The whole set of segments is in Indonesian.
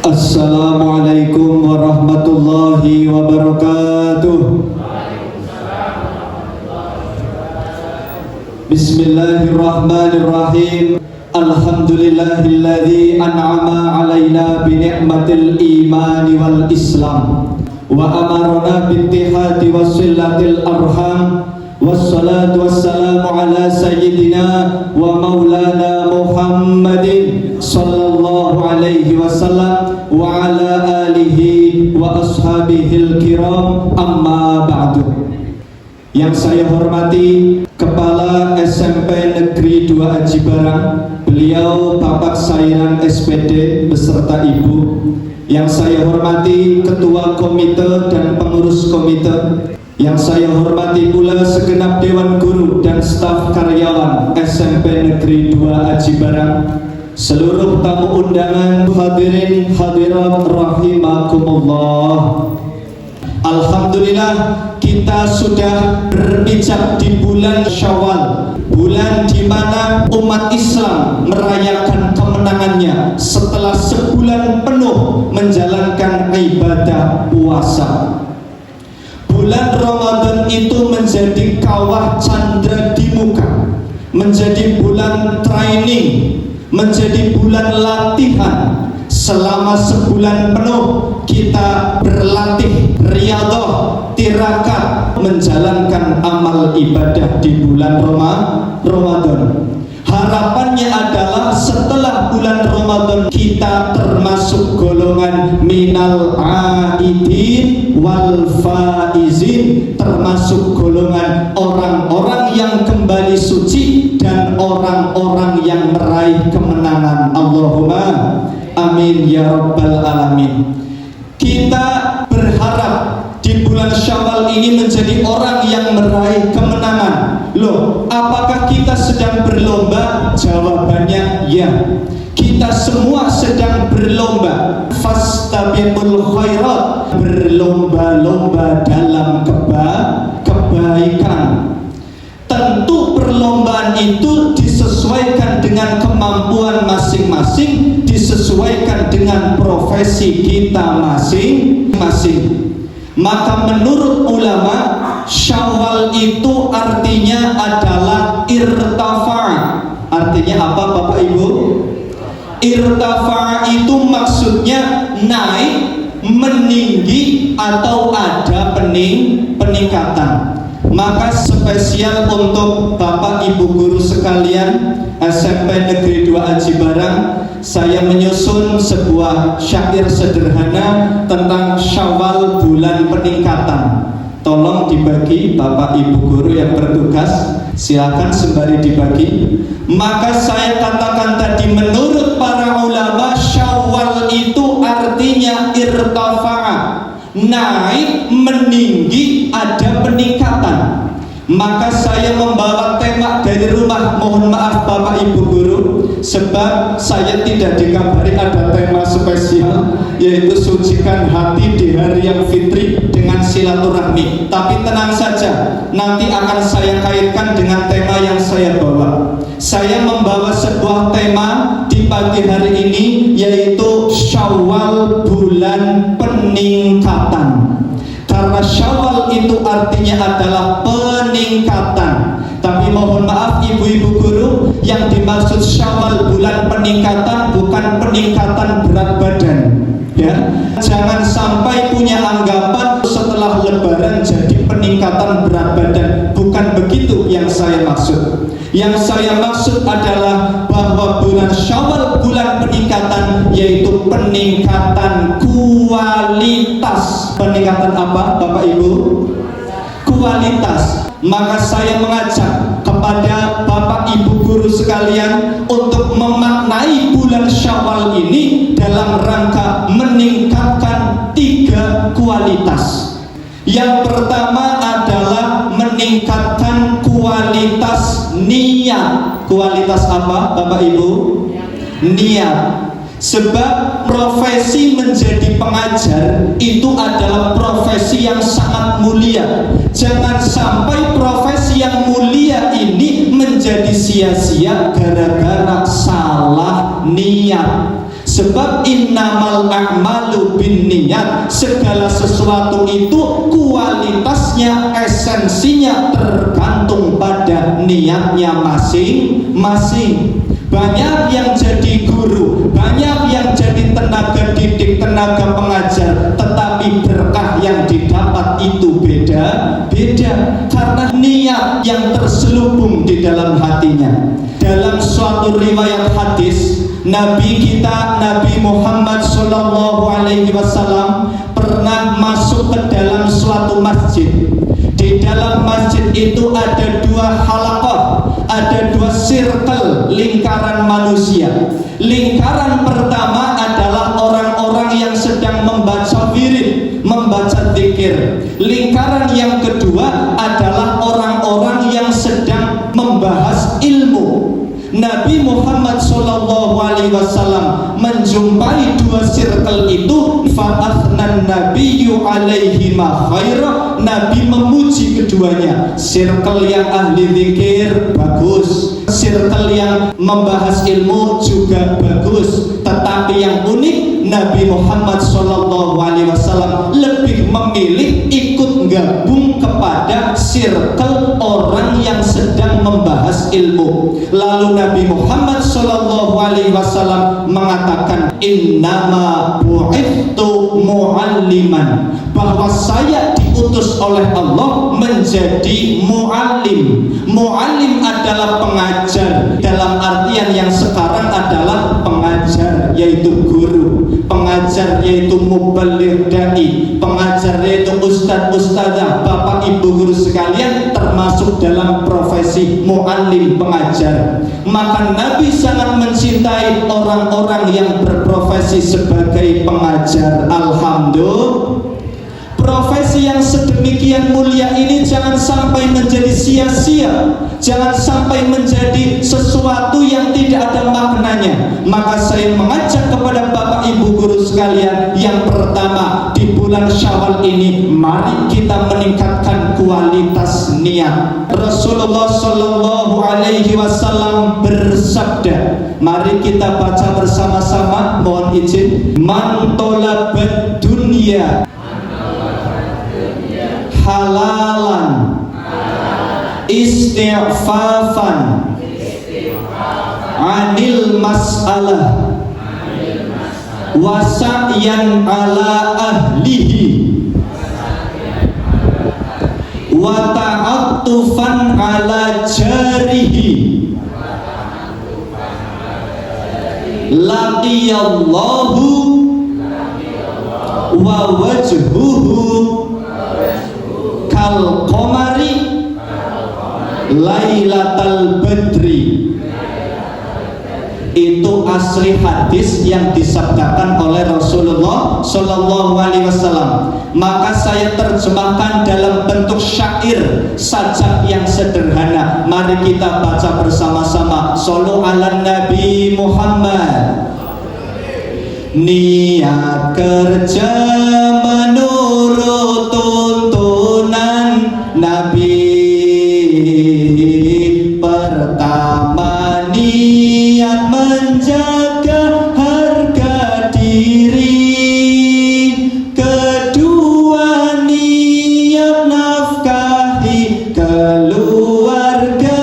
Assalamualaikum warahmatullahi wabarakatuh. Bismillahirrahmanirrahim. Alhamdulillahilladzi an'ama alaina bi ni'matil imani wal islam wa amarna bi ittihadi wasillatil arham. Wassalatu wassalamu ala sayyidina wa maulana Muhammadin sallallahu alaihi wasallam wa ala alihi wa ashabihil kiram, amma ba'du. Yang saya hormati Kepala SMP Negeri 2 Aji Barang, beliau Bapak Sairan SPD beserta Ibu. Yang saya hormati Ketua Komite dan Pengurus Komite. Yang saya hormati pula segenap Dewan Guru dan staf karyawan SMP Negeri 2 Aji Barang, seluruh tamu undangan, hadirin hadirat rahimakumullah. Alhamdulillah, kita sudah berpijak di bulan Syawal, bulan di mana umat Islam merayakan kemenangannya setelah sebulan penuh menjalankan ibadah puasa. Bulan Ramadan itu menjadi kawah candra di muka, menjadi bulan training, menjadi bulan latihan. Selama sebulan penuh kita berlatih riyadhah, tirakat, menjalankan amal ibadah di bulan Ramadan. Harapannya adalah setelah bulan Ramadan kita termasuk golongan minal aidin wal faizin, termasuk golongan orang-orang yang kembali suci dan orang-orang yang meraih kemenangan. Allahumma amin ya rabbal alamin. Kita berharap di bulan Syawal ini menjadi orang yang meraih kemenangan. Loh, apakah kita sedang berlomba? Jawabannya ya. Kita semua sedang berlomba. Fastabiqul khairat, berlomba-lomba dalam kebaikan. Tentu perlombaan itu disesuaikan dengan kemampuan masing-masing, disesuaikan dengan profesi kita masing-masing. Maka menurut ulama, Syawal itu artinya adalah irtafa'. Artinya apa Bapak Ibu? Irtafa' itu maksudnya naik, meninggi, atau ada peningkatan. Maka spesial untuk Bapak Ibu guru sekalian SMP Negeri 2 Aji Barang, saya menyusun sebuah syair sederhana tentang Syawal, bulan peningkatan. Tolong dibagi Bapak Ibu guru yang bertugas, silakan sembari dibagi. Maka saya katakan tadi, menurut para ulama Syawal itu artinya irtafa'a, naik, meninggi, ada peningkatan. Maka saya membawa tema dari rumah. Mohon maaf Bapak Ibu guru, sebab saya tidak dikabari ada tema spesial, yaitu sucikan hati di hari yang fitri dengan silaturahmi. Tapi tenang saja, nanti akan saya kaitkan dengan tema yang saya bawa. Saya membawa sebuah tema di pagi hari ini, yaitu Syawal, bulan peningkatan. Karena Syawal itu artinya adalah peningkatan. Tapi mohon maaf ibu-ibu guru, yang dimaksud Syawal bulan peningkatan bukan peningkatan berat badan, ya. Jangan sampai punya anggapan setelah lebaran jadi peningkatan berat badan. Bukan begitu yang saya maksud. Yang saya maksud adalah bahwa bulan Syawal bulan peningkatan, yaitu peningkatan kualitas. Peningkatan apa Bapak Ibu? Kualitas. Maka saya mengajak kepada Bapak Ibu guru sekalian untuk memaknai bulan Syawal ini dalam rangka meningkatkan 3 kualitas. Yang pertama adalah meningkatkan kualitas niat. Kualitas apa Bapak Ibu? Niat. Sebab profesi menjadi pengajar itu adalah profesi yang sangat mulia. Jangan sampai profesi yang mulia ini menjadi sia-sia gara-gara salah niat. Sebab innamal a'malu binniyat, segala sesuatu itu kualitasnya, esensinya tergantung pada niatnya masing-masing. Banyak yang jadi guru, banyak yang jadi tenaga didik, tenaga pengajar, tetapi berkah yang didapat itu beda-beda karena niat yang terselubung di dalam hatinya. Dalam suatu riwayat hadis, Nabi kita, Nabi Muhammad SAW pernah masuk ke dalam suatu masjid. Di dalam masjid itu ada dua halaqah, ada dua circle lingkaran manusia. Lingkaran pertama adalah orang-orang yang sedang membaca wirid, membaca zikir. Lingkaran yang kedua adalah orang-orang yang sedang membahas ilmu. Nabi Muhammad SAW menjumpai dua circle itu, fa'athnan nabiyyu alaihi ma khaira, Nabi memuji keduanya. Circle yang ahli zikir bagus, circle yang membahas ilmu juga bagus, tetapi yang unik Nabi Muhammad SAW lebih memilih ikut gabung kepada circle orang yang sedang membahas ilmu. Lalu Nabi Muhammad SAW mengatakan, innama bu'ithtu mu'alliman, bahwa saya diutus oleh Allah menjadi mu'allim. Mu'allim adalah pengajar, dalam artian yang sekarang adalah pengajar, yaitu guru. Pengajar yaitu muballigh dai, pengajar yaitu ustadz-ustadzah, bapak ibu guru sekalian, termasuk dalam profesi mu'allim, pengajar. Maka Nabi sangat mencintai orang-orang yang berprofesi sebagai pengajar. Alhamdulillah. Profesi yang sedemikian mulia ini jangan sampai menjadi sia-sia, jangan sampai menjadi sesuatu yang tidak ada maknanya. Maka saya mengajak kepada bapak ibu guru sekalian, yang pertama di bulan Syawal ini, mari kita meningkatkan kualitas niat. Rasulullah SAW bersabda, mari kita baca bersama-sama, mohon izin. Man talabad dunya halalan istighfafan anil mas'alah wa sa'yan ala ahlihi wa ta'attufan ala jarihi laqiyallahu wa wajhuhu kal qamari lailatal badri. Itu asli hadis yang disabdakan oleh Rasulullah SAW. Maka saya terjemahkan dalam bentuk syair, sajak yang sederhana. Mari kita baca bersama-sama. Shallu ala Nabi Muhammad. Niat kerja menurut tuntunan Nabi. Pertama niat menjaga harga diri, kedua niat nafkahi keluarga,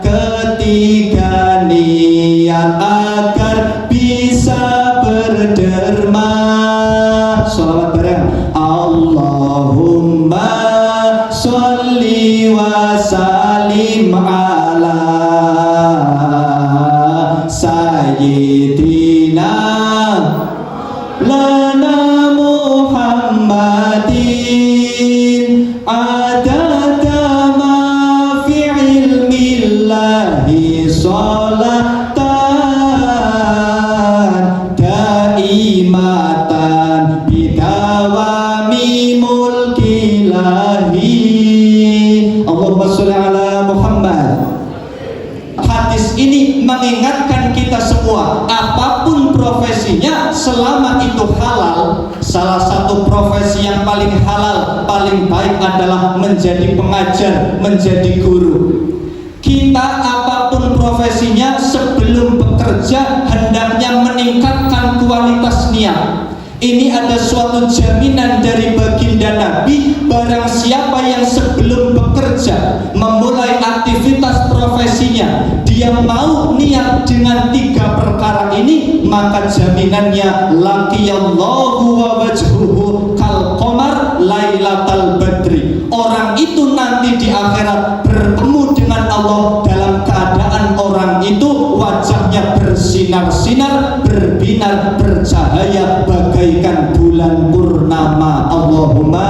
ketiga niat agar bisa berderma. Sholawat bareng. Allahumma sholli wa salim ala sayyidina lana Muhammadin adada ma fi ilmillahi sholatan daimatan bidawami mulkilahi. Allahumma sholli ala Muhammad. Hadis ini mengingatkan kita semua, apapun profesinya, selama itu halal. Salah satu profesi yang paling halal, paling baik adalah menjadi pengajar, menjadi guru. Kita apapun profesinya, sebelum sebelum bekerja hendaknya meningkatkan kualitas niat. Ini ada suatu jaminan dari baginda Nabi, barang siapa yang sebelum bekerja memulai aktivitas profesinya dia mau niat dengan 3 perkara ini, maka jaminannya laqiyallahu wa wajhuhu kal qamar lailatal badri. Orang itu nanti di akhirat bertemu dengan Allah dalam keadaan orang itu wajahnya bersinar-sinar, berbinar, bercahaya bagaikan bulan purnama. Allahumma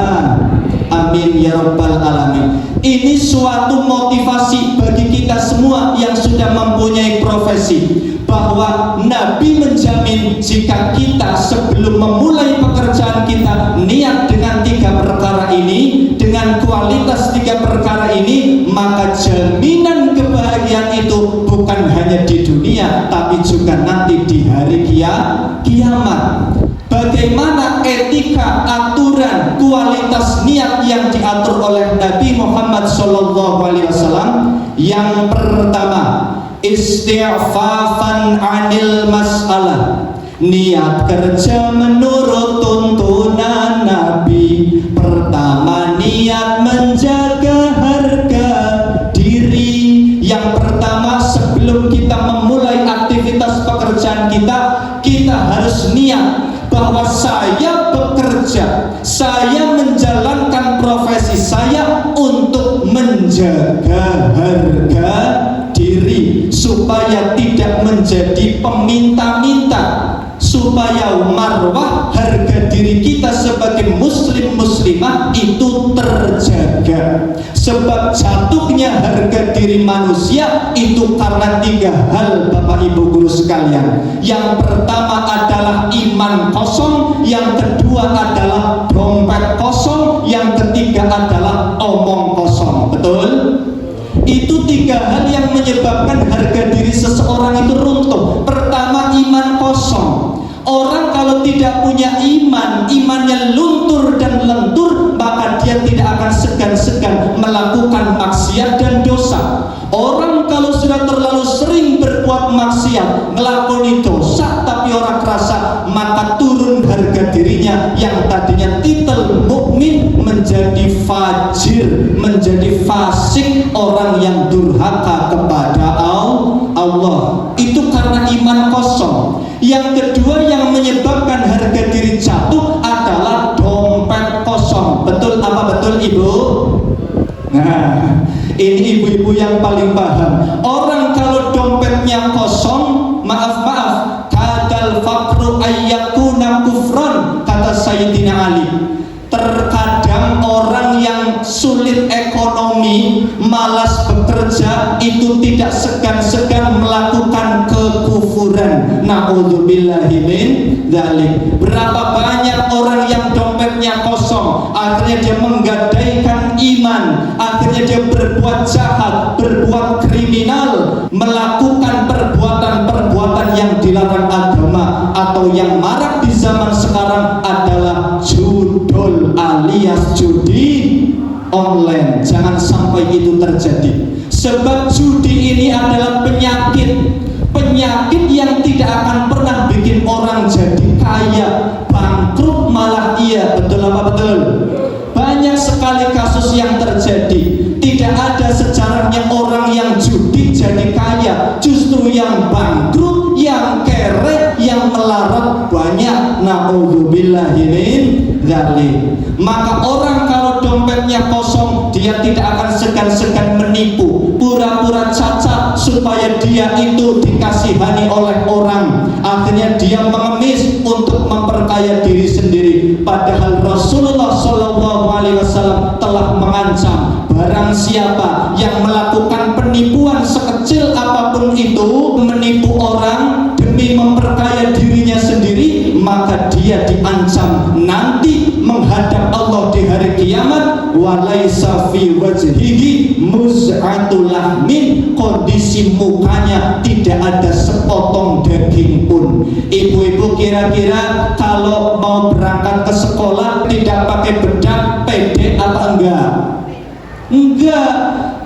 amin ya rabbal alamin. Ini suatu motivasi bagi kita semua yang sudah mempunyai profesi, bahwa Nabi menjamin jika kita sebelum memulai pekerjaan kita niat dengan 3 perkara ini, dengan kualitas 3 perkara ini, maka jaminan kebahagiaan itu bukan hanya di dunia tapi juga nanti di hari kiamat. Bagaimana etika, aturan, kualitas niat yang diatur oleh Nabi Muhammad SAW? Yang pertama, istighfafan anil mas'alah. Niat kerja menurut tuntunan Nabi. Pertama, niat menjaga harga diri. Yang pertama, sebelum kita memulai aktivitas pekerjaan kita, kita harus niat bahwa saya bekerja, saya menjalankan profesi saya untuk menjaga harga diri, supaya tidak menjadi peminta-minta, supaya marwah harga diri kita sebagai muslim muslimah itu terjaga. Sebab jatuhnya harga diri manusia itu karena 3 hal, Bapak Ibu guru sekalian. Yang pertama adalah iman kosong, yang kedua adalah dompet kosong, yang ketiga adalah omong kosong. Betul? Itu 3 hal yang menyebabkan harga diri seseorang itu runtuh. Pertama, iman kosong. Orang kalau tidak punya iman, imannya luntur dan lentur, maka dia tidak akan segan-segan melakukan maksiat dan dosa. Orang kalau sudah terlalu sering berbuat maksiat, ngelakoni dosa tapi orang kerasa, maka turun harga dirinya yang tadinya titel mukmin menjadi fajir, menjadi fasik, orang yang durhaka kepada Allah. Itu karena iman kosong. Yang kedua yang menyebabkan harga diri jatuh adalah dompet kosong. Betul apa betul Ibu? Nah, ini ibu-ibu yang paling paham. Orang kalau dompetnya kosong, maaf, kadal faqru ayyakuna kufran, kata Sayyidina Ali. Terkadang orang yang sulit ekonomi, malas bekerja, itu tidak segan-segan melakukan kekufuran. Na'udzubillahi min dzalik. Berapa banyak orang yang dompetnya kosong, akhirnya dia menggadaikan iman, akhirnya dia berbuat jahat, berbuat kriminal, melakukan perbuatan-perbuatan yang dilarang agama, atau yang marak di zaman sekarang adalah judul alias judi online. Jangan sampai itu terjadi, sebab judi ini adalah penyakit yang tidak akan pernah bikin orang jadi kaya, bangkrut malah iya. Betul apa betul? Banyak sekali kasus yang terjadi. Tidak ada sejarahnya orang yang judi jadi kaya, justru yang bangkrut, yang kere, yang melarat banyak. Na'udzubillahi min dzalik. Maka orang kalau dompetnya kosong, dia tidak akan segan-segan menipu, pura-pura cacat supaya dia itu dikasihani oleh orang. Akhirnya dia mengemis untuk memperkaya diri sendiri. Padahal Rasulullah SAW telah mengancam, barang siapa yang melakukan penipuan sekecil apapun itu, menipu orang demi memperkaya dirinya sendiri, maka dia diancam nanti menghadap Allah di hari kiamat, walaisa fi wajhihi muz'atul lahmin, kondisi mukanya tidak ada sepotong daging pun. Ibu-ibu kira-kira kalau mau berangkat ke sekolah tidak pakai bedak, pede apa enggak? Enggak.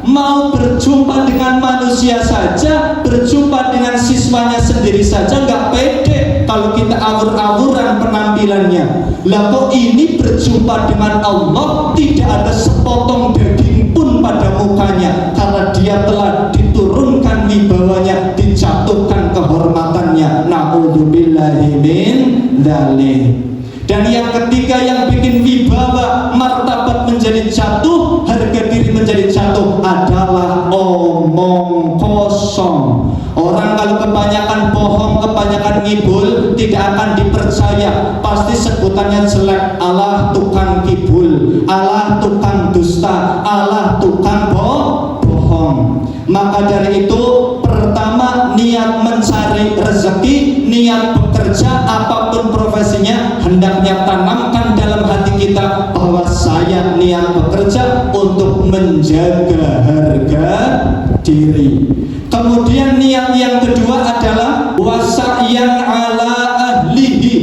mau berjumpa dengan manusia saja, berjumpa dengan siswanya sendiri saja nggak pede kalau kita awur-awuran penampilannya. Lah kok ini berjumpa dengan Allah tidak ada sepotong daging pun pada mukanya, karena dia telah diturunkan wibawanya, dijatuhkan kehormatannya. Na'udzubillahi min dzalik. Dan yang ketiga yang bikin wibawa martabat menjadi jatuh, harga diri menjadi jatuh adalah omong kosong. Orang kalau kebanyakan bohong, kebanyakan ngibul, tidak akan dipercaya. Pasti sebutannya jelek. Allah tukang kibul, Allah tukang dusta, Allah tukang bohong. Maka dari itu, pertama niat mencari rezeki, niat bekerja apapun profesinya, hendaknya tanamkan dalam hati kita bahwa saya niat bekerja untuk menjaga harga diri. Kemudian niat yang kedua adalah wasa'yan ala ahlihi,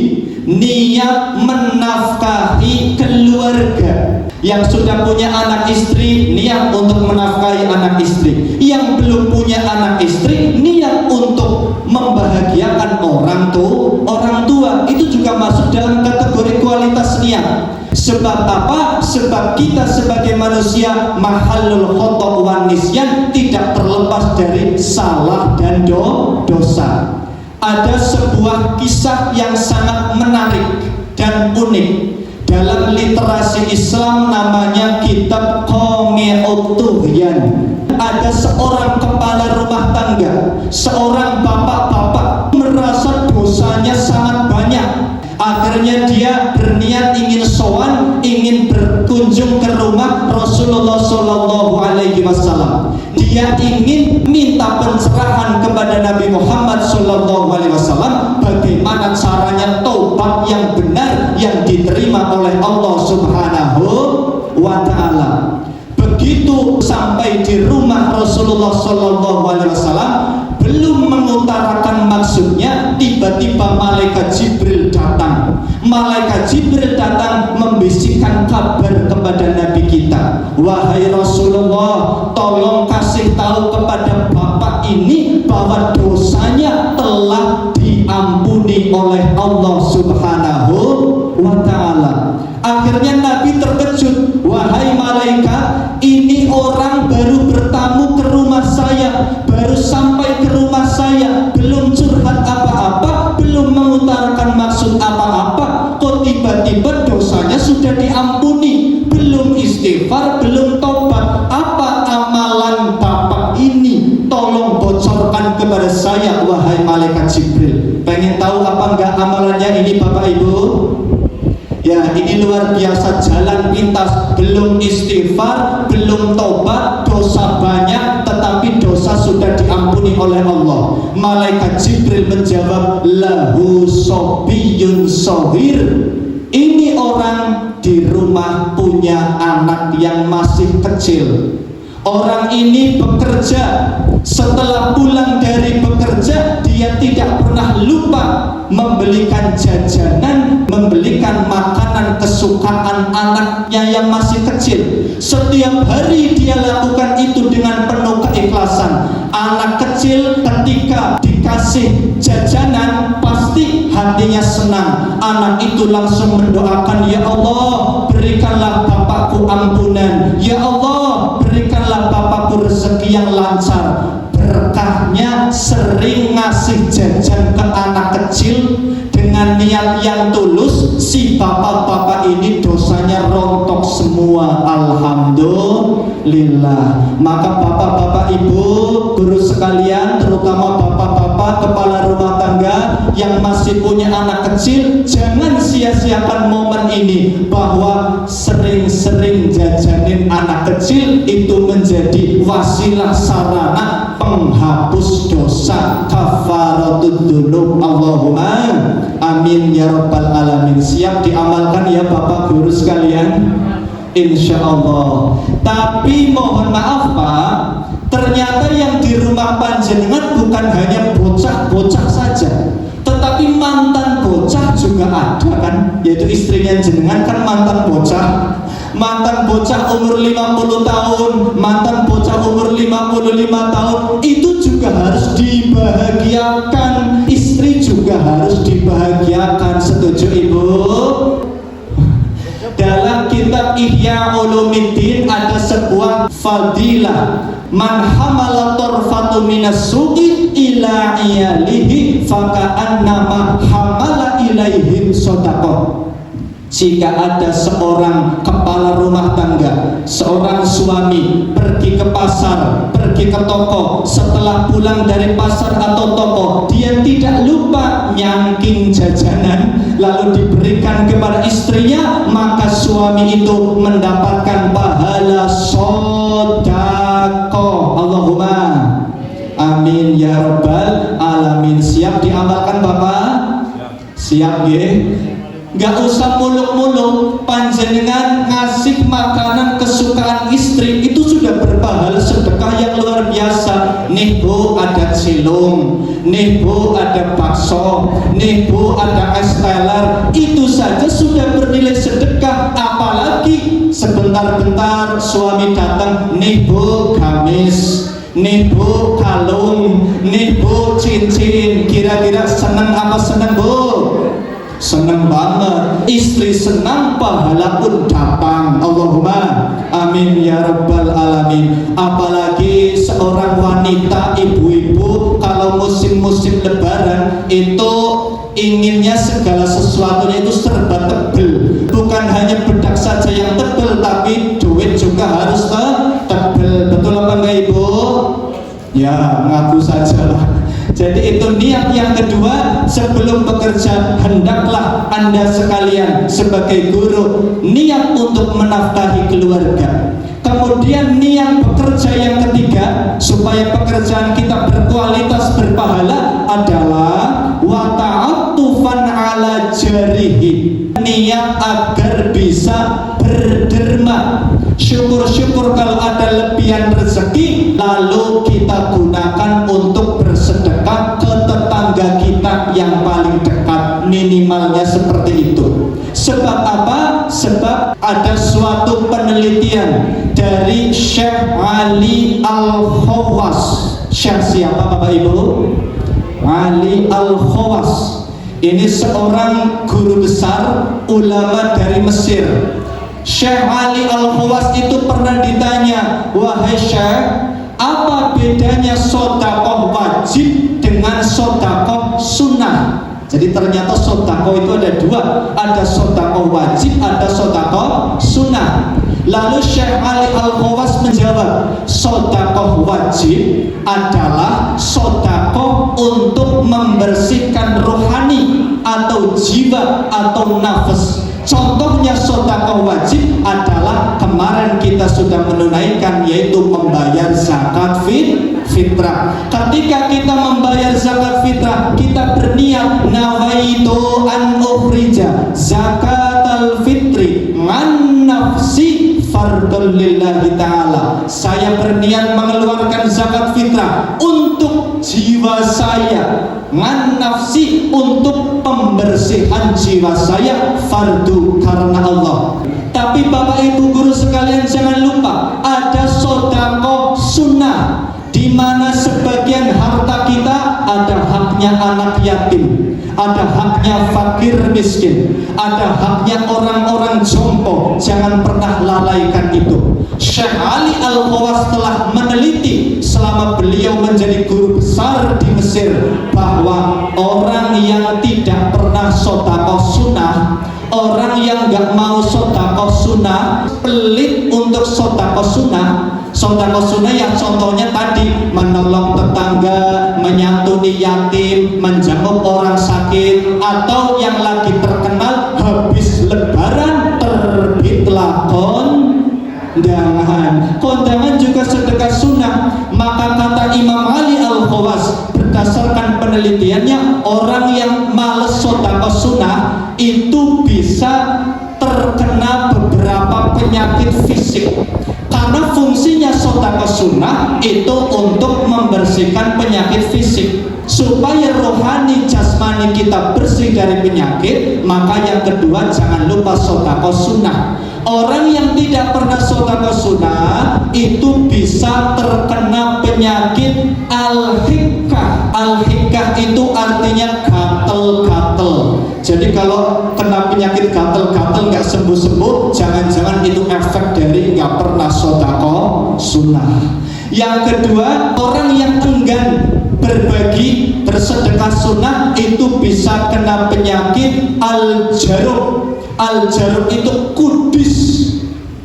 niat menafkahi keluarga. Yang sudah punya anak istri, niat untuk menafkahi anak istri. Yang belum punya anak istri, niat untuk membahagiakan orang tua. Itu juga masuk dalam kategori kualitas niat. Sebab apa? Sebab kita sebagai manusia mahallul khata' wan nisyan, tidak terlepas dari salah dan dosa. Ada sebuah kisah yang sangat menarik dan unik dalam literasi Islam, namanya kitab Qami'ut Tughyan. Ada seorang kepala rumah tangga, seorang bapak-bapak merasa dosanya sangat banyak. Akhirnya dia berniat ingin sowan, ingin berkunjung ke rumah Rasulullah Shallallahu Alaihi Wasallam. Dia ingin minta pencerahan kepada Nabi Muhammad Shallallahu Alaihi Wasallam bagaimana caranya taubat yang benar yang diterima oleh Allah Subhanahu wa Ta'ala. Begitu sampai di rumah Rasulullah Shallallahu Alaihi Wasallam, belum mengutarakan maksudnya, tiba-tiba malaikat Jibril datang. Malaikat Jibril datang membisikkan kabar kepada Nabi kita, wahai Rasulullah, tolong kasih tahu kepada bapak ini bahwa dosanya telah diampuni oleh Allah Subhanahu wa Ta'ala. Akhirnya Nabi terkejut, wahai malaikat, ini orang baru bertamu ke rumah saya, baru sampai ke rumah saya, belum curhat apa-apa, belum mengutarakan maksud apa-apa, kok tiba-tiba dosanya sudah diampuni, belum istighfar, belum tobat. Apa amalan bapak ini? Tolong bocorkan kepada saya, wahai malaikat Jibril. Pengen tahu apa enggak amalannya ini Bapak Ibu? Ya, ini luar biasa, jalan pintas, belum istighfar, belum tobat, dosa banyak, tetapi dosa sudah diampuni oleh Allah. Malaikat Jibril menjawab, lahu sobiyun sohir. Ini orang di rumah punya anak yang masih kecil. Orang ini bekerja, setelah pulang dari bekerja dia tidak pernah lupa membelikan jajanan, membelikan makanan kesukaan anaknya yang masih kecil. Setiap hari dia lakukan itu dengan penuh keikhlasan. Anak kecil ketika dikasih jajanan pasti hatinya senang. Anak itu langsung mendoakan, ya Allah, berikanlah bapakku ampunan, ya Allah, berikanlah bapakku rezeki yang lancar. Berkahnya sering ngasih jajan ke anak kecil dengan niat yang tulus, si bapak-bapak ini dosanya rontok semua, alhamdulillah. Maka bapak-bapak, ibu, guru sekalian, terutama bapak-bapak kepala rumah tangga yang masih punya anak kecil, jangan sia-siakan momen ini, bahwa sering-sering jajanin anak kecil itu menjadi wasilah sarana penghapus dosa, kafaratud dzunub. Allahumma amin ya rabbal alamin. Siap diamalkan ya Bapak guru sekalian? Insya Allah. Tapi mohon maaf Pak, ternyata yang di rumah panjenengan bukan hanya bocah-bocah saja, tetapi mantan bocah juga ada kan, yaitu istrinya jenengan kan mantan bocah. mantan bocah umur 50 tahun, mantan bocah umur 55 tahun, itu juga harus dibahagiakan. Istri juga harus dibahagiakan. Setuju Ibu? Dalam kitab Ihya Ulumuddin ada sebuah fadilah, man hamala torfatu minas su'i ila iyalihi faka'annama hamala ilaihim sodaqoh. Jika ada seorang kepala rumah tangga, seorang suami pergi ke pasar, pergi ke toko, setelah pulang dari pasar atau toko, dia tidak lupa nyangking jajanan lalu diberikan kepada istrinya, maka suami itu mendapatkan pahala sodaqoh. Allahumma amin ya rabbal alamin. Siap diamalkan Bapak? Siap ya? Gak usah muluk-muluk, panjenengan ngasih makanan kesukaan istri itu sudah berpahala sedekah yang luar biasa. Nih Bu ada cilung, nih Bu ada bakso, nih Bu ada es teler, itu saja sudah bernilai sedekah. Apalagi sebentar-bentar suami datang, nih Bu gamis, nih Bu kalung, nih Bu cincin. Kira-kira senang apa senang Bu? Senang banget. Istri senang, pahala pun datang. Allahumma amin ya rabbal alamin. Apalagi seorang wanita, ibu-ibu, kalau musim-musim lebaran itu inginnya segala sesuatunya itu serba tebel. Bukan hanya bedak saja yang tebel, tapi duit juga harus tebel. Betul apa enggak Ibu? Ya ngaku saja lah. Jadi itu niat yang kedua. Sebelum bekerja, hendaklah Anda sekalian sebagai guru niat untuk menafkahi keluarga. Kemudian niat bekerja yang ketiga, supaya pekerjaan kita berkualitas berpahala, adalah wa ta'attufan ala jarihi, niat agar bisa berderma. Syukur-syukur kalau ada lebihan rezeki, lalu kita gunakan untuk bersedekah ke tetangga kita yang paling dekat. Minimalnya seperti itu. Sebab apa? Sebab ada suatu penelitian dari Syekh Ali Al-Khawas. Syekh siapa Bapak Ibu? Ali Al-Khawas. Ini seorang guru besar ulama dari Mesir. Syekh Ali Al-Khawas itu pernah ditanya, wahai Syekh, apa bedanya sodakoh wajib dengan sodakoh sunnah? Jadi ternyata sodakoh itu ada dua, ada sodakoh wajib, ada sodakoh sunnah. Lalu Syekh Ali Al-Khawas menjawab, sodakoh wajib adalah sodakoh untuk membersihkan rohani atau jiwa atau nafas. Contohnya sodakoh wajib adalah kemarin kita sudah menunaikan, yaitu membayar zakat fitrah. Ketika kita membayar zakat fitrah, kita berniat nawaitu an ukhrija zakatal fitri man nafsi fardul lillahi ta'ala. Saya berniat mengeluarkan zakat fitrah untuk jiwa saya, man nafsi untuk pembersihan jiwa saya, fardu karena Allah. Tapi Bapak Ibu guru sekalian jangan lupa ada sodakoh sunnah, di mana sebagian harta kita ada haknya anak yatim, ada haknya fakir miskin, ada haknya orang-orang jompo. Jangan pernah lalaikan itu. Syekh Ali Al-Khawas telah meneliti selama beliau menjadi guru besar di Mesir bahwa orang yang tidak pernah sodakoh sunnah, orang yang gak mau sodakoh sunnah, pelit untuk sodakoh sunnah. Sodakoh sunnah yang contohnya tadi menolong tetangga, menyantuni yatim, menjenguk orang sakit, atau yang lagi terkenal habis lebaran terbitlah kondangan. Kondangan juga sedekah sunnah. Maka kata Imam Ali Al-Khawas, berdasarkan penelitiannya, orang yang males sodakoh sunnah itu bisa terkena beberapa penyakit fisik. Karena fungsinya sodakoh sunnah itu untuk membersihkan penyakit fisik. supaya rohani jasmani kita bersih dari penyakit. Maka yang kedua, jangan lupa sedekah sunnah. Orang yang tidak pernah sedekah sunnah itu bisa terkena penyakit al-hikkah. Al-hikkah itu artinya gatel-gatel. Jadi kalau kena penyakit gatel-gatel nggak sembuh-sembuh, jangan-jangan itu efek dari nggak pernah sedekah sunnah. Yang kedua, orang yang enggan berbagi, bersedekah sunnah itu bisa kena penyakit al-jarub. Al-jarub itu kudis,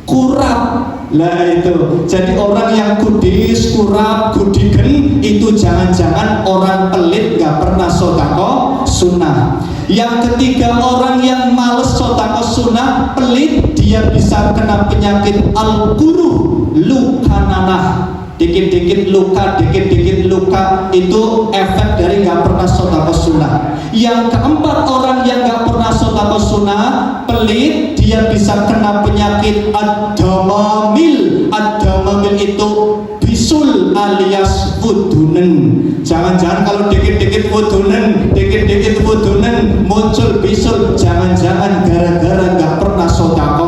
kurap. Lah itu, jadi orang yang kudis, kurap, gudigen itu jangan-jangan orang pelit nggak pernah sedekah sunnah. Yang ketiga, orang yang males sedekah sunnah, pelit, dia bisa kena penyakit al-quruh, luka nanah. Dikit-dikit luka, dikit-dikit luka, itu efek dari nggak pernah sedekah sunnah. Yang keempat, orang yang nggak pernah sedekah sunnah, pelit, dia bisa kena penyakit ad-damamil. Ad-damamil itu bisul alias wudunen. Jangan-jangan kalau dikit-dikit wudunen, dikit-dikit wudunen muncul bisul, jangan-jangan gara-gara nggak pernah sedekah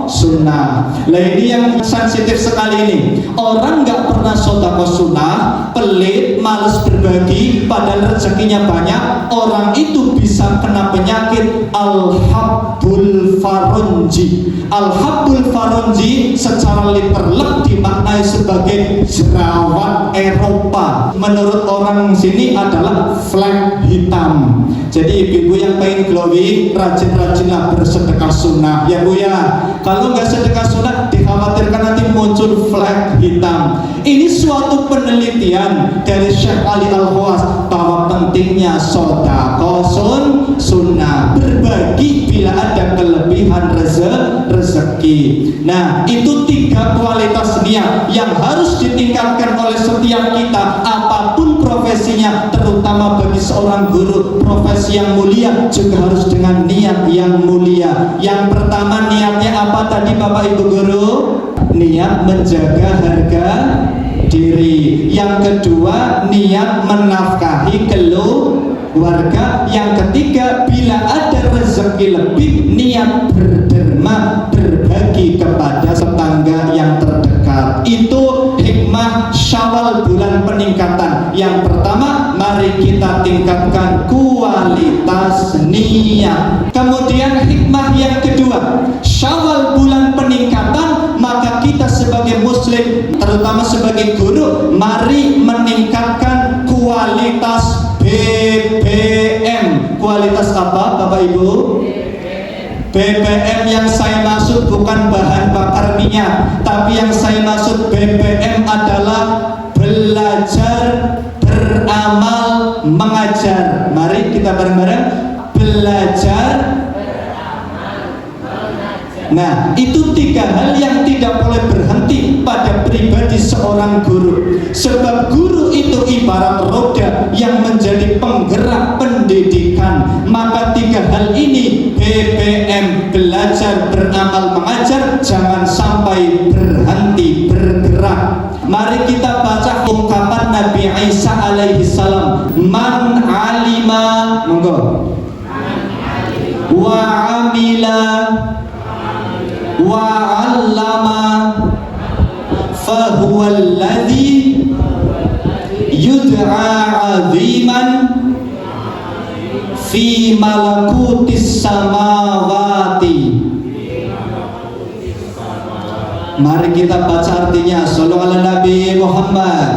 sunnah. Lah ini yang sensitif sekali ini. Orang nggak pernah sedekah sunnah, pelit, malas berbagi, padahal rezekinya banyak, orang itu bisa kena penyakit al-habbul faronji. Al-habbul faronji secara literal dimaknai sebagai jerawat Eropa. Menurut orang sini adalah flek hitam. Jadi ibu-ibu yang pengen glowing, rajin-rajinlah bersedekah sunnah ya Bu ya. Kalau nggak sedekah sunnah, dikhawatirkan nanti muncul flek hitam. Ini suatu penelitian dari Syekh Ali Al-Khawas bahwa pentingnya sedekah sunnah, berbagi bila ada kelebihan rezeki. Nah, itu 3 kualitas niat yang harus ditingkatkan oleh setiap kita, apapun profesinya, terutama bagi seorang guru. Profesi yang mulia juga harus dengan niat yang mulia. Yang pertama, niatnya apa tadi Bapak Ibu guru? Niat menjaga harga diri. Yang kedua, niat menafkahi keluarga. Yang ketiga, bila ada rezeki lebih, niat berderma, berbagi kepada tetangga yang terdekat. Itu hikmah Syawal, bulan peningkatan. Yang pertama, mari kita tingkatkan kualitas niat. Kemudian hikmah yang kedua, Syawal bulan peningkatan, maka kita sebagai muslim, terutama sebagai guru, mari meningkatkan kualitas BBM. Kualitas apa Bapak Ibu? BBM yang saya maksud bukan bahan bakar minyak, tapi yang saya maksud BBM adalah belajar, beramal, mengajar. Mari kita bareng-bareng belajar. Nah, itu 3 hal yang tidak boleh berhenti pada pribadi seorang guru. Sebab guru itu ibarat roda yang menjadi penggerak pendidikan. Maka 3 hal ini, BBM, belajar, beramal, mengajar, jangan sampai berhenti bergerak. Mari kita baca ungkapan Nabi Isa alaihi salam, man alima, monggo, wa amila wa 'allama fahuwa alladhi yud'a 'aziman fi malakutis samawati. Mari kita baca artinya. Shallallahu ala Nabi Muhammad.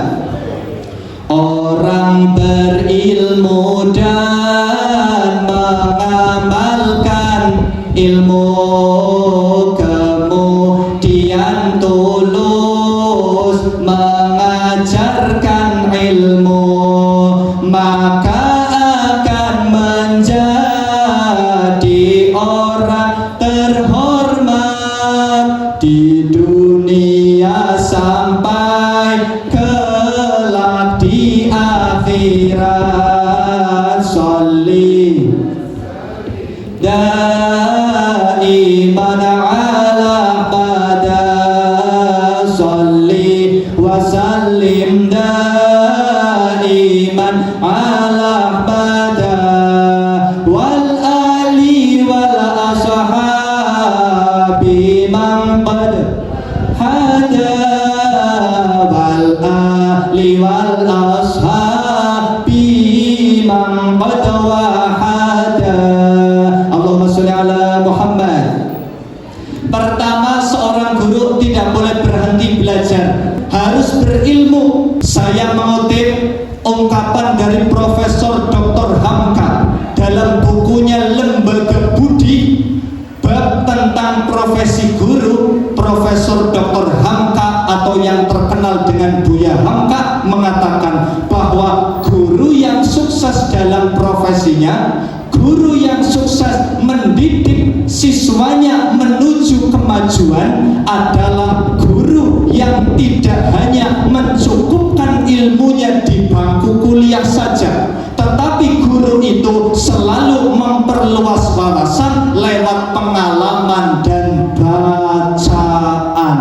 Orang berilmu dan mengamalkan ilmu, kemudian tulus mengajarkan ilmu, maka akan menjadi orang terhormat di dunia sampai kelak di akhirat. Sholli daiman ala pada, sholli wa sallim daiman ala atau yang terkenal dengan Buya Hamka mengatakan bahwa guru yang sukses dalam profesinya, guru yang sukses mendidik siswanya menuju kemajuan adalah guru yang tidak hanya mencukupkan ilmunya di bangku kuliah saja, tetapi guru itu selalu memperluas wawasan lewat pengalaman dan bacaan.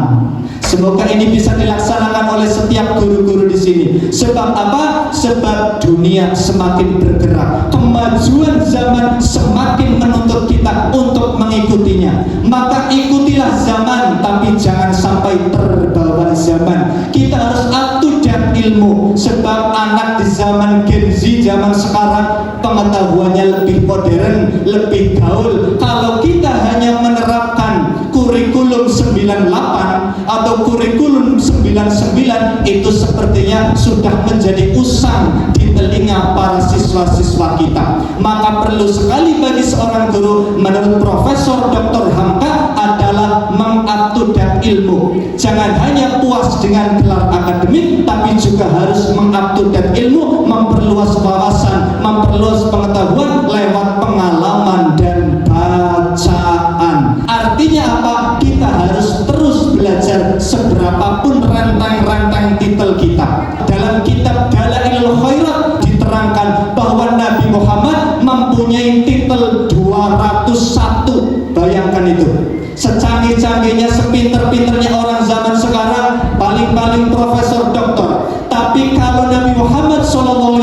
Semoga ini bisa dilaksanakan oleh setiap guru-guru di sini. Sebab apa? Sebab dunia semakin bergerak, kemajuan zaman semakin menuntut kita untuk mengikutinya. Maka ikutilah zaman, tapi jangan sampai terbawa zaman. Kita harus up to date ilmu. Sebab anak di zaman Gen Z, zaman sekarang, pengetahuannya lebih modern, lebih gaul. Kalau kita hanya menerapkan kurikulum 98 atau kurikulum 99, itu sepertinya sudah menjadi usang di telinga para siswa-siswa kita. Maka perlu sekali bagi seorang guru, menurut Profesor Dr. Hamka, adalah mengupdate ilmu. Jangan hanya puas dengan gelar akademik, tapi juga harus mengupdate ilmu, memperluas wawasan, memperluas pengetahuan lewat pengalaman dan bacaan. Artinya apa? Kita harus terus belajar seberapapun rentang-rentang titel kita. Dalam kitab Dalailul Khairat diterangkan bahwa Nabi Muhammad mempunyai titel 201. Bayangkan itu. Secanggih-canggihnya, sepinter-pinternya orang zaman sekarang, paling-paling profesor doktor. Tapi kalau Nabi Muhammad SAW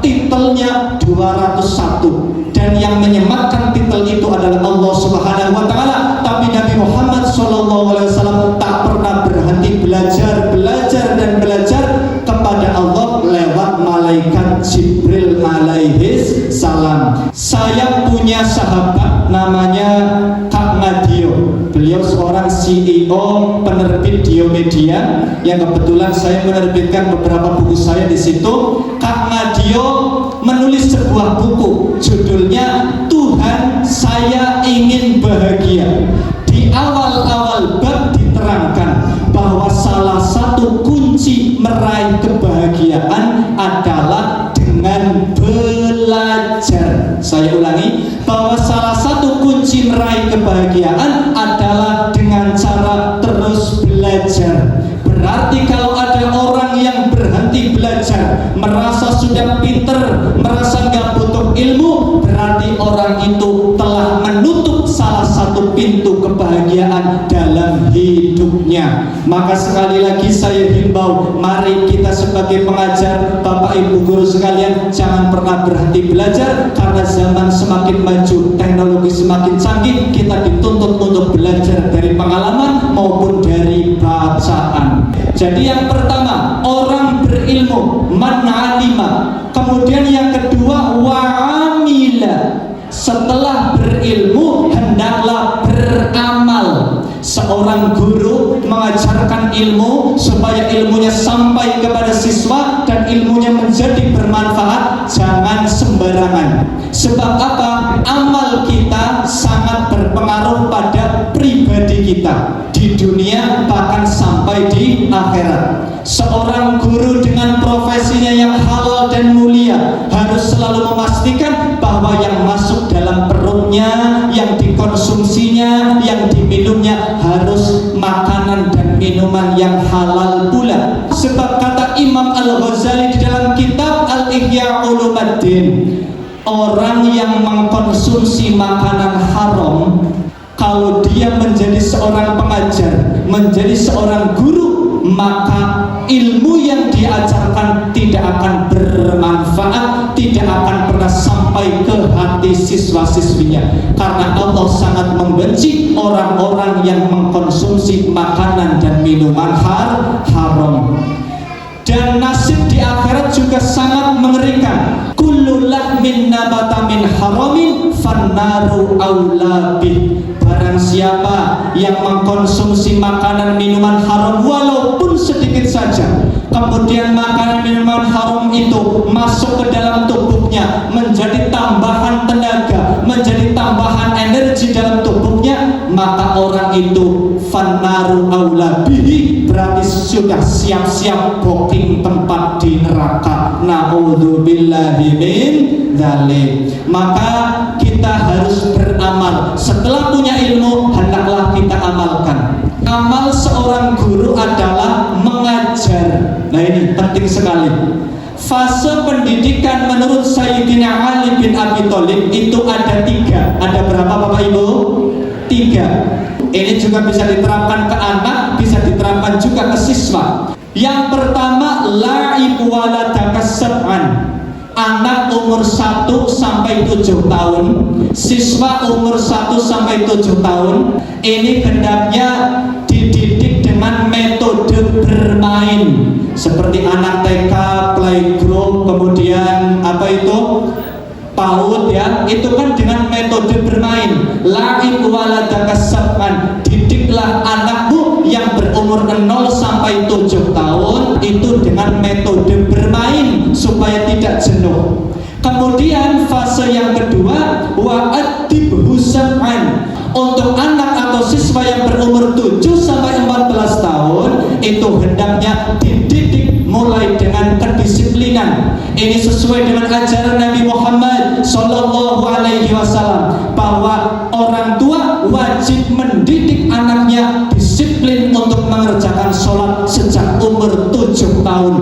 titelnya 201. Dan yang menyematkan titel itu adalah Allah Subhanahu wa Ta'ala. Tapi Nabi Muhammad SAW tak pernah berhenti belajar kepada Allah lewat malaikat Jibril alaihis salam. Saya punya sahabat namanya Kak Ngadio. Beliau seorang CEO penerbit Diomedia yang kebetulan saya menerbitkan beberapa buku saya di situ. Kak Ngadio menulis sebuah buku, judulnya Tuhan Saya Ingin Bahagia. Di awal-awal bab diterangkan bahwa salah satu kunci meraih kebahagiaan adalah dengan belajar. Saya ulangi, bahwa salah satu kunci meraih kebahagiaan adalah dengan cara terus belajar. Berarti kalau ada orang yang berhenti belajar, merasa sudah pinter, merasa nggak butuh ilmu, berarti orang itu telah menutup salah satu pintu kebahagiaan dalam hidupnya. Maka sekali lagi saya himbau, mari kita sebagai pengajar, Bapak Ibu guru sekalian, jangan pernah berhenti belajar. Karena zaman semakin maju, teknologi semakin canggih, kita dituntut untuk belajar dari pengalaman maupun dari bacaan. Jadi yang pertama, orang berilmu, man alima. Kemudian yang kedua, wa'amila. Setelah berilmu, hendaklah beramal. Seorang guru mengajarkan ilmu supaya ilmunya sampai kepada siswa dan ilmunya menjadi bermanfaat, jangan sembarangan. Sebab apa? Amal kita sangat berpengaruh pada pribadi kita di dunia bahkan sampai di akhirat. Seorang guru dengan profesinya yang halal dan mulia harus selalu memastikan bahwa yang masuk dalam perutnya, yang dikonsumsinya, yang diminumnya harus makanan dan minuman yang halal pula. Sebab kata Imam Al-Ghazali di dalam kitab Al-Ihya Ulumuddin, orang yang mengkonsumsi makanan haram, kalau dia menjadi seorang pengajar, menjadi seorang guru, maka ilmu yang diajarkan tidak akan bermanfaat, tidak akan pernah sampai ke hati siswa-siswinya. Karena Allah sangat membenci orang-orang yang mengkonsumsi makanan dan minuman haram. Dan nasib di akhirat juga sangat mengerikan. Kullu lahmin nabata min haramin fannaru aula bih. Barang siapa yang mengkonsumsi makanan minuman haram walaupun sedikit saja, kemudian makanan minuman haram itu masuk ke dalam tubuhnya, menjadi tambahan tenaga, menjadi tambahan energi dalam tubuhnya, maka orang itu fannaru aula bihi, berarti sudah siap-siap booking tempat di neraka. Na'udzubillahi min dzalik. Maka kita harus beramal. Setelah punya ilmu, hendaklah kita amalkan. Amal seorang guru adalah mengajar. Nah ini penting sekali. Fase pendidikan menurut Sayyidina Ali bin Abi Thalib itu ada 3. Ada berapa Bapak Ibu? 3. Ini juga bisa diterapkan ke anak, bisa diterapkan juga ke siswa. Yang pertama, la'ib waladaka sab'an. Anak umur 1 sampai 7 tahun, siswa umur 1 sampai 7 tahun, ini hendaknya dididik dengan metode bermain. Seperti anak TK, playgroup, kemudian apa itu? PAUD ya, itu kan dengan metode bermain. La'ib waladaka sab'an, didiklah anakmu yang berumur 0 sampai 7 tahun itu dengan metode bermain supaya tidak jenuh. Kemudian fase yang kedua, wa'adibhu sab'an. Untuk anak atau siswa yang berumur 7 sampai 14 tahun itu hendaknya dididik mulai dengan kedisiplinan. Ini sesuai dengan ajaran Nabi Muhammad Sallallahu Alaihi Wasallam bahwa orang tua wajib mendidik anaknya disiplin untuk mengerjakan sholat sejak umur 7 tahun.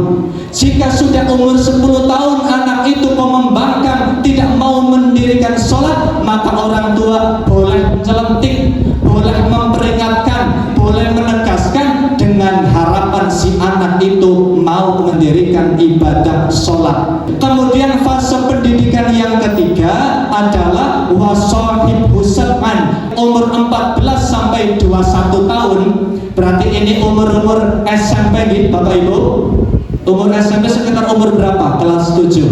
Jika sudah umur 10 tahun anak itu membangkang tidak mau mendirikan sholat, maka orang tua boleh mencelentik, boleh memperingatkan, boleh menegaskan dengan harapan si anak itu mau mendirikan ibadah sholat. Kemudian fase pendidikan yang ketiga adalah wasohib husab'an, umur 14 sampai 21 tahun. Berarti ini umur-umur SMP gitu Bapak Ibu. Umur SMP sekitar umur berapa? Kelas 7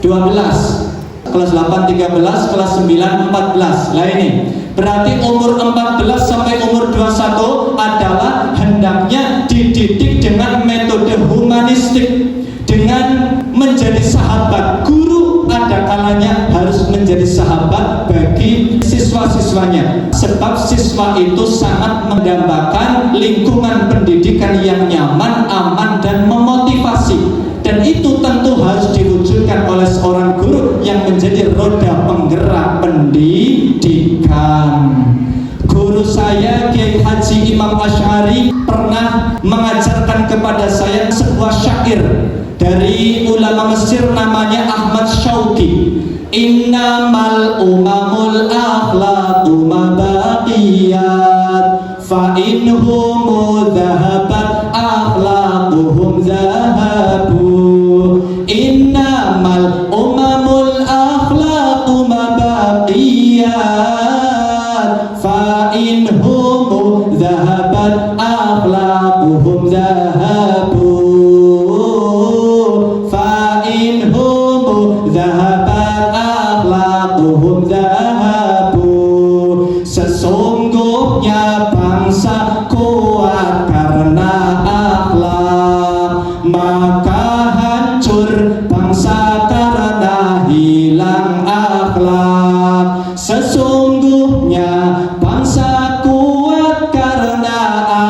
12, kelas 8 13, kelas 9 14. Lah ini berarti umur 14 sampai umur 21 adalah hendaknya dididik dengan metode humanistik, dengan menjadi sahabat. Guru ada kalanya harus menjadi sahabat bagi siswa-siswanya, sebab siswa itu sangat mendambakan lingkungan pendidikan yang nyaman, aman, dan memotivasi. Dan itu tentu harus diwujudkan oleh seorang guru yang menjadi roda penggerak pendidikan. Guru saya Kiai Haji Imam Asy'ari pernah mengajarkan kepada saya sebuah syair dari ulama Mesir namanya Ahmad Syauqi. Innamal umamul akhlaqu mabaqiyat fa inhum dhahabat akhlaquhum zahabu. Innamal umamul akhlaqu mabaqiyat fa inhum dhahabat akhlaquhum zahabu. Fa inhum dhahabat akhlaquhum zahabu. Sesungguhnya bangsa kuat karena akhlak, maka hancur bangsa karena hilang akhlak. Sesungguhnya bangsa kuat karena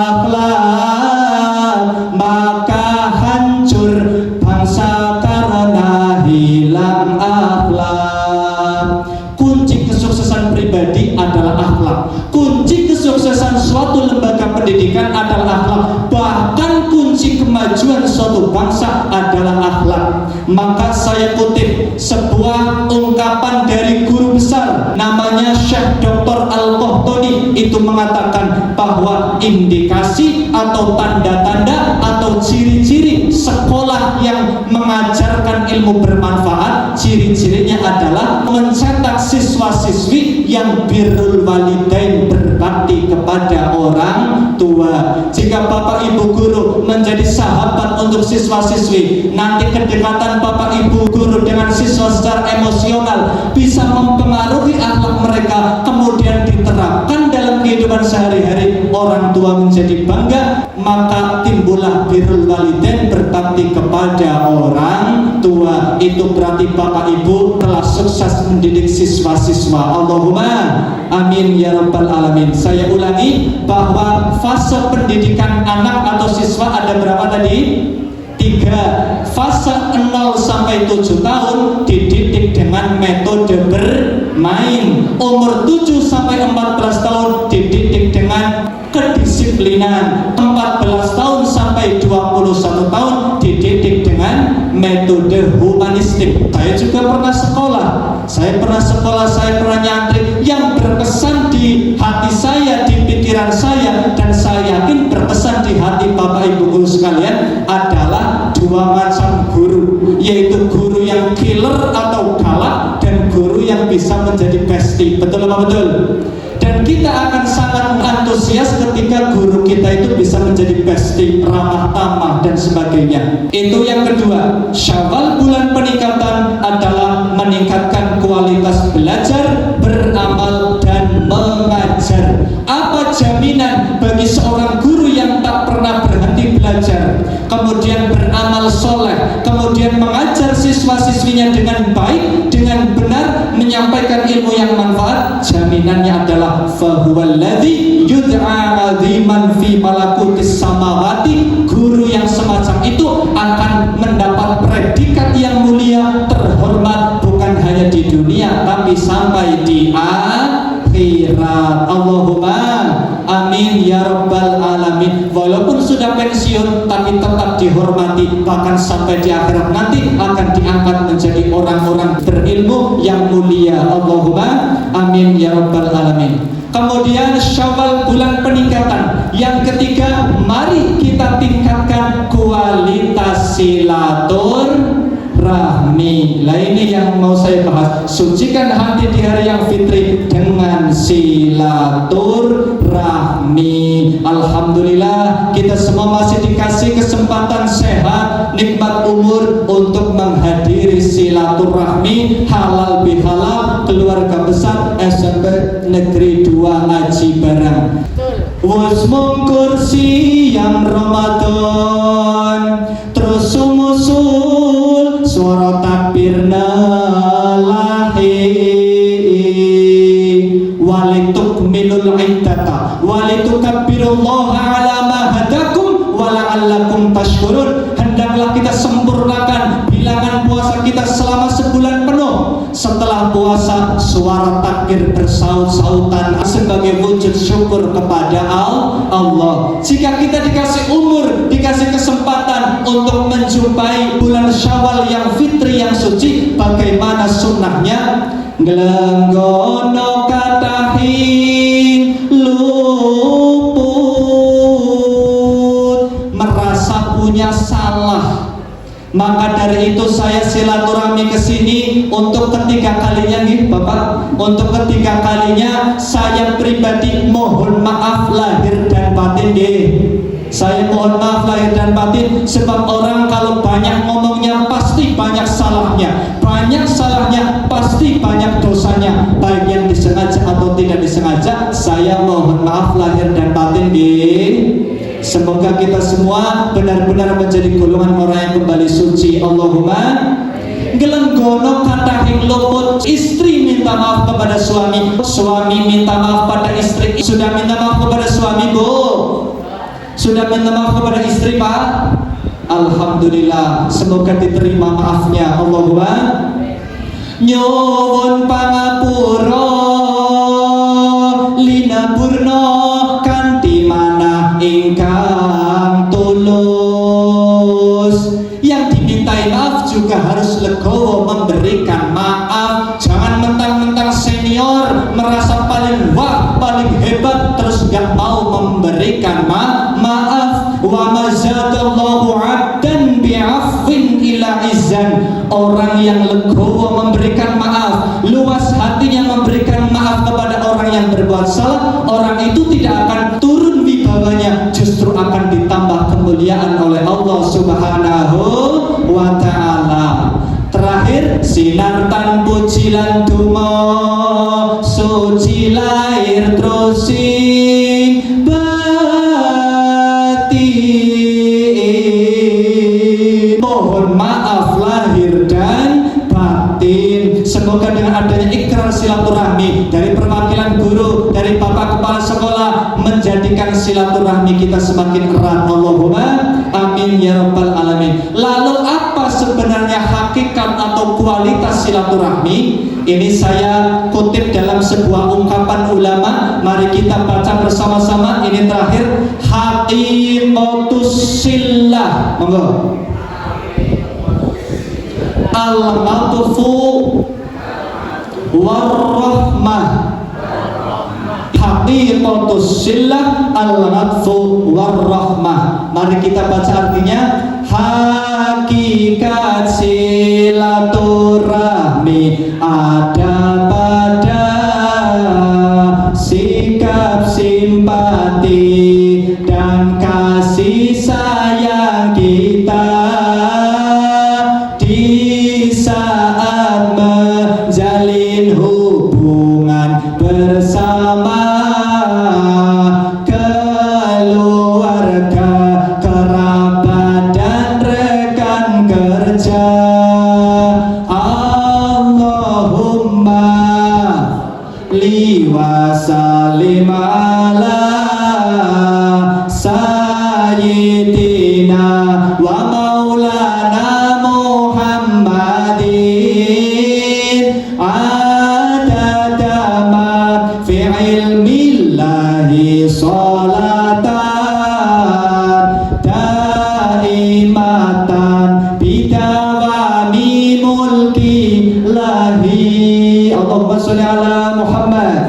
akhlak, maka hancur bangsa karena hilang akhlak. Kunci kesuksesan pribadi adalah akhlak. Kunci kesuksesan suatu lembaga pendidikan adalah akhlak. Bahkan kunci kemajuan suatu bangsa adalah akhlak. Maka saya kutip sebuah ungkapan dari guru besar namanya Syekh Dr. Al-Qahtani. Itu mengatakan bahwa indikasi atau tanda-tanda atau ciri-ciri sekolah yang mengajarkan ilmu bermanfaat, ciri-cirinya adalah mencetak siswa-siswi yang birrul walidain, berbakti kepada orang tua. Jika Bapak Ibu guru menjadi sahabat untuk siswa-siswi, nanti kedekatan Bapak Ibu guru dengan siswa secara emosional bisa mempengaruhi akhlak mereka, kemudian diterapkan dalam kehidupan sehari-hari. Orang tua menjadi bangga, maka timbullah birrul walidain, berbakti kepada orang tua. Itu berarti Bapak Ibu telah sukses mendidik mendidik siswa-siswa. Allahumma amin ya rabbal alamin. Saya ulangi bahwa fase pendidikan anak atau siswa ada berapa tadi? 3. Fase 0 sampai 7 tahun dididik dengan metode bermain. Umur 7 sampai 14 tahun dididik dengan kedisiplinan. 14 tahun sampai 21 tahun dididik dengan metode humanistik. Saya juga pernah sekolah. Saya pernah nyantri. Yang berkesan di hati saya, di pikiran saya, dan saya yakin berkesan di hati Bapak Ibu guru sekalian adalah 2 macam guru, yaitu guru yang killer atau galak dan guru yang bisa menjadi bestie. Betul apa betul? Dan kita akan sangat antusias ketika guru kita itu bisa menjadi bestie, ramah tamah dan sebagainya. Itu yang kedua. Syawal, bulan peningkatan, adalah meningkatkan kualitas belajar, beramal dan mengajar. Apa jaminan bagi seorang guru yang tak pernah berhenti belajar, kemudian beramal soleh, kemudian mengajar siswa-siswinya dengan baik, dengan benar, menyampaikan ilmu yang manfaat? Jaminannya adalah fahuwallazi yud'a aziman fi malakutis samawati. Guru yang semacam itu akan mendapat predikat yang mulia, terhormat, bukan hanya di dunia tapi sampai di akhirat. Allahumma amin ya rabbal alamin. Walaupun sudah pensiun tapi tetap dihormati, bahkan sampai di akhirat nanti akan diangkat menjadi orang-orang berilmu yang mulia. Allahumma amin ya rabbal alamin. Kemudian Syawal, bulan peningkatan. Yang ketiga, mari kita tingkatkan kualitas silaturahmi. Nah ini yang mau saya bahas. Sucikan hati di hari yang fitri dengan silaturahmi. Alhamdulillah kita semua masih dikasih kesempatan sehat, nikmat umur untuk menghadiri silaturahmi halal bihalal keluarga besar SMP Negeri 2 Aji Barang. Wus mungkur siang Ramadan, terus sumusul suara takbir nalahi, walitukminul iddata walitukabbirullaha ala ma hadakum wala'allakum tashkurun. Hendaklah kita sempurnakan bilangan puasa kita selama sebulan penuh. Setelah puasa, suara takbir bersaut-sautan sebagai wujud syukur kepada Allah. Jika kita dikasih umur, dikasih kesempatan untuk menjumpai bulan Syawal yang fitri, yang suci, bagaimana sunnahnya? Gelenggono katahin luput, merasa punya salah. Maka dari itu saya silaturahmi ke sini untuk ketiga kalinya nih Bapak. Untuk ketiga kalinya saya pribadi mohon maaf lahir dan batin deh. Saya mohon maaf lahir dan batin, sebab orang kalau banyak ngomongnya pasti banyak salahnya. Banyak salahnya pasti banyak dosanya, baik yang disengaja atau tidak disengaja. Saya mohon maaf lahir dan batin deh. Semoga kita semua benar-benar menjadi golongan orang yang kembali suci. Allahumma. Gelenggono katahing luput, istri minta maaf kepada suami, suami minta maaf pada istri. Sudah minta maaf kepada suami, Bu? Sudah minta maaf kepada istri, Pak? Alhamdulillah, semoga diterima maafnya. Allahumma nyuwun pangapura linaburna kanthi manah ingkang tulus. Yang dimintai maaf juga harus legowo memberikan maaf. Jangan mentang-mentang senior merasa paling wah, paling hebat, terus gak mau memberikan maaf. Wa mazadallahu abdan bi'afwin ila izzan. Orang yang legowo memberikan maaf, luas hatinya memberikan maaf kepada orang yang berbuat salah, orang itu tidak akan turun wibawanya, justru akan ditambah kemuliaan oleh Allah Subhanahu wa ta'ala. Terakhir, sinar tan puji lan dumo suci lahir terusing batin. Mohon maaf lahir dan batin. Semoga dengan adanya silaturahmi, dari perwakilan guru, dari Bapak Kepala Sekolah, menjadikan silaturahmi kita semakin erat. Allahumma amin ya rabbal alamin. Lalu apa sebenarnya hakikat atau kualitas silaturahmi? Ini saya kutip dalam sebuah ungkapan ulama. Mari kita baca bersama-sama. Ini terakhir, haqiqatus silah. Monggo. Al-atfu warahmah. Haqiqatus silah al-atfu warahmah. Mari kita baca artinya. Hakikat silaturahmi ada pada sikap simpati dan kasih sayang kita di saat menjalin hubungan bersama keluarga, kerabat dan rekan kerja. Allahumma li wa salim ala sayyidina wa maulana Muhammadin adada ma fi ilmillahi salatan daimatan bidawami mulki lahi. Allahumma sholli ala Muhammad.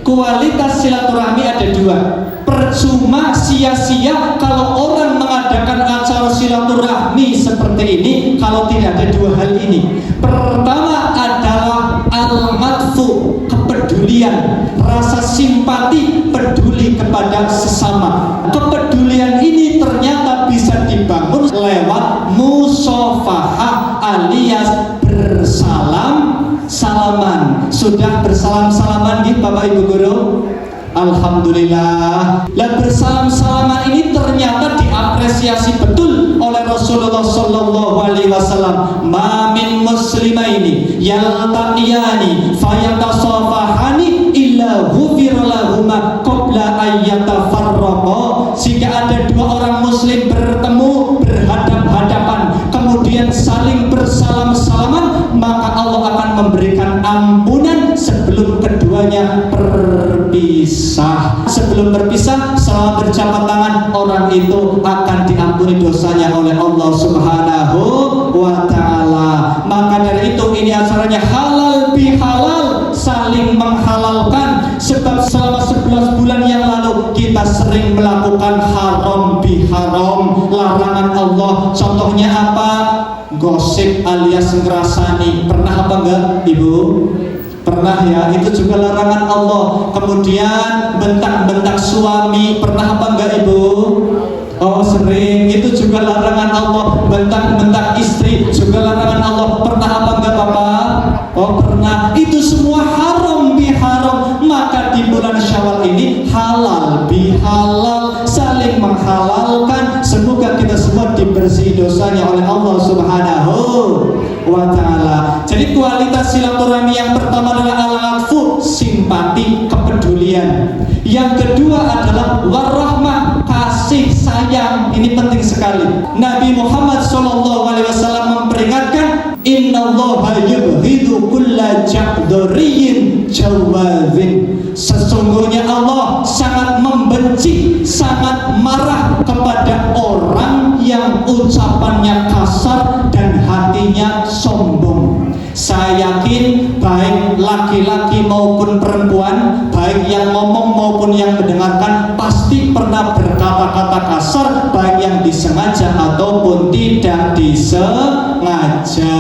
Kualitas silaturahmi ada dua. Percuma sia-sia kalau orang mengadakan acara silaturahmi seperti ini kalau tidak ada dua hal ini. Pertama adalah al-matfu, kepedulian, rasa simpati, peduli kepada sesama. Kepedulian ini ternyata bisa dibangun lewat musafahah alias bersalam-salaman. Sudah bersalam-salaman gitu Bapak Ibu Guru? Alhamdulillah. Lah bersalam-salaman ini ternyata diapresiasi betul oleh Rasulullah Sallallahu Alaihi Wasallam. Ma min muslimaini yaltaqiyani fayatasafahani illa ghufira lahuma qabla an yatafarraqa. Jika ada dua orang muslim bertemu berhadap-hadapan kemudian saling bersalam-salaman, maka Allah akan memberikan ampunan sebelum keduanya berpisah. Sebelum berpisah, selama berjabat tangan, orang itu akan diampuni dosanya oleh Allah Subhanahu wa ta'ala. Maka dari itu ini acaranya halal bihalal, saling menghalalkan. Sebab selama 11 bulan yang lalu kita sering melakukan haram biharam, larangan Allah. Contohnya apa? Gosip alias ngerasani. Pernah apa enggak Ibu? Pernah ya, itu juga larangan Allah. Kemudian bentak-bentak suami, pernah apa enggak Ibu? Oh sering, itu juga larangan Allah. Bentak-bentak istri juga larangan Allah. Pernah apa enggak Bapak? Oh pernah. Itu semua haram biharam. Maka di bulan Syawal ini halal bihalal, saling menghalalkan. Semoga kita semua dibersihi dosanya oleh Allah Subhanahu wa ta'ala. Jadi kualitas silaturahmi yang pertama adalah al-afu, simpati, kepedulian. Yang kedua adalah warahmah, kasih sayang. Ini penting sekali. Nabi Muhammad SAW memperingatkan, innallaha yubghidu kulla ja'dhariyin jawazin. Sesungguhnya Allah sangat membenci, sangat marah kepada orang yang ucapannya kasar dan hatinya sombong. Saya yakin baik laki-laki maupun perempuan, baik yang ngomong maupun yang mendengarkan, pasti pernah berkata-kata kasar, baik yang disengaja ataupun tidak disengaja.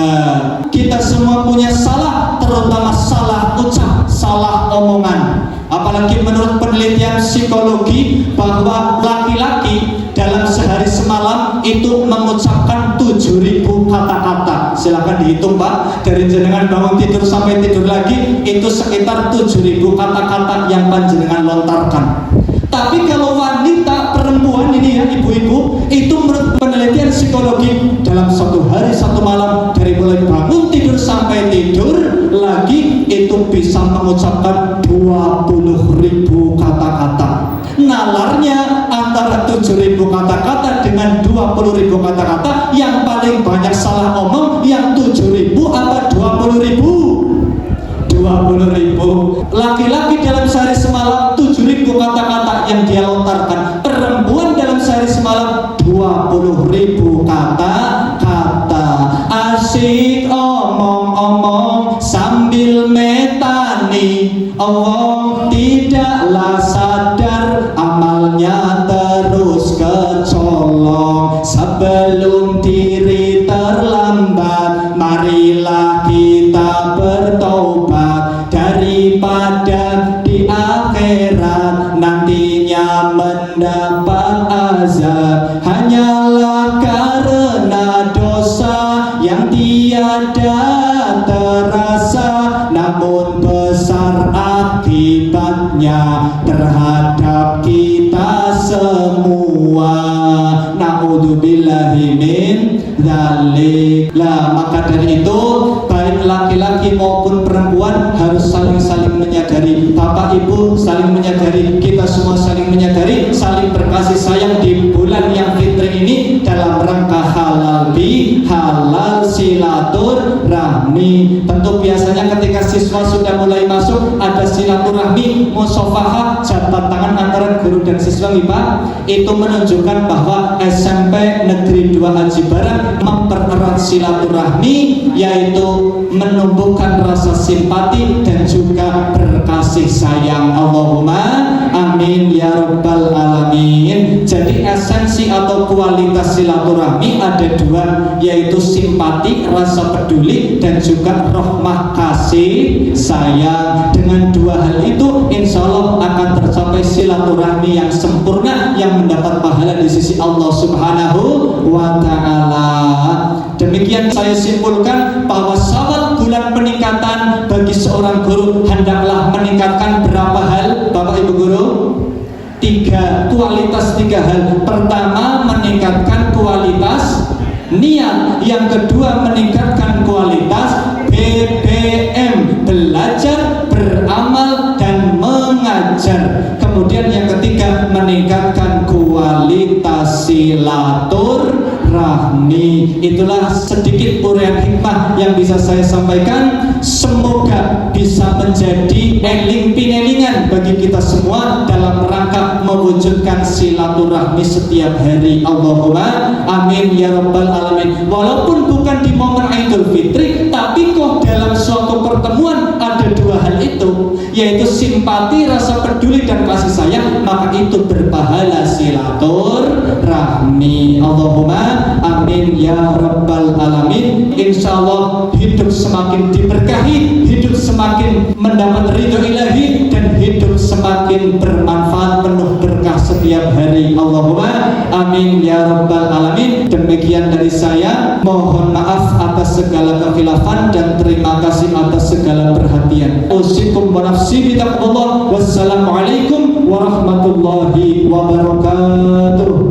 Kita semua punya salah, terutama salah ucap, salah omongan. Apalagi menurut penelitian psikologi bahwa laki-laki dalam sehari semalam itu mengucapkan 7.000 kata-kata. Silakan dihitung Pak, dari jenengan bangun tidur sampai tidur lagi itu sekitar 7.000 kata-kata yang panjenengan lontarkan. Tapi kalau wanita, perempuan ini ya ibu-ibu, itu menurut penelitian psikologi dalam satu hari satu malam dari mulai bangun tidur sampai tidur lagi itu bisa mengucapkan 20.000 kata-kata. Nalarnya antara 7.000 kata-kata dengan 20.000 kata-kata, yang paling banyak salah omong yang 7.000 apa 20.000? 20.000. Laki-laki dalam sehari semalam 7.000 kata-kata yang dia lontarkan. Perempuan dalam sehari semalam 20.000 kata-kata. Asik omong-omong sambil metani, omong tidaklah sadar, amalnya terus kecolong. Sebelum diri terlambat, marilah kita bertobat, daripada di akhirat nantinya mendapat azab. Hanyalah karena dosa yang tiada terasa, namun besar akibatnya terhadap kita semua. Na'udzubillahi min dzalik. Lah, maka dari itu baik laki-laki maupun perempuan harus saling menyadari. Bapak Ibu saling menyadari, kita semua saling menyadari, saling berkasih sayang di bulan yang fitri ini dalam rangka halal silaturahmi. Tentu biasanya ketika siswa sudah mulai masuk ada silaturahmi, musafahah, jabat tangan antara guru dan siswa Pak. Itu menunjukkan bahwa SMP Negeri 2 Haji Barang mempererat silaturahmi, yaitu menumbuhkan rasa simpati dan juga berkasih sayang. Allahumma amin ya rabbal alamin. Jadi esensi atau kualitas silaturahmi ada dua, yaitu simpati, rasa peduli, dan juga rahmah kasih sayang. Dengan dua hal itu insya Allah akan tercapai silaturahmi yang sempurna, yang mendapat pahala di sisi Allah Subhanahu wa ta'ala. Demikian saya simpulkan bahwa syawal bulan peningkatan bagi seorang guru hendaklah meningkatkan berapa hal Bapak Ibu guru? Kualitas tiga hal. Pertama, meningkatkan kualitas niat. Yang kedua, meningkatkan kualitas BBM, belajar, beramal, dan mengajar. Kemudian yang ketiga, meningkatkan kualitas silaturahmi. Itulah sedikit uraian hikmah yang bisa saya sampaikan. Semoga bisa menjadi eling pinelingan bagi kita semua dalam rangka mewujudkan silaturahmi setiap hari. Allahumma amin ya rabbal alamin. Walaupun bukan di momen Idul Fitri, tapi kok dalam suatu pertemuan ada dua hal itu, yaitu simpati, rasa peduli, dan kasih sayang, maka itu berpahala silaturahmi. Allahumma amin ya rabbal alamin. Insyaallah hidup semakin diberkahi, hidup semakin mendapat ridho ilahi, dan hidup semakin bermanfaat, penuh berkah setiap hari. Allahumma amin ya rabbal alamin. Demikian dari saya, mohon maaf atas segala kekhilafan dan terima kasih atas segala perhatian. Usikum wa nafsi bitaqwallah. Wassalamualaikum warahmatullahi wabarakatuh.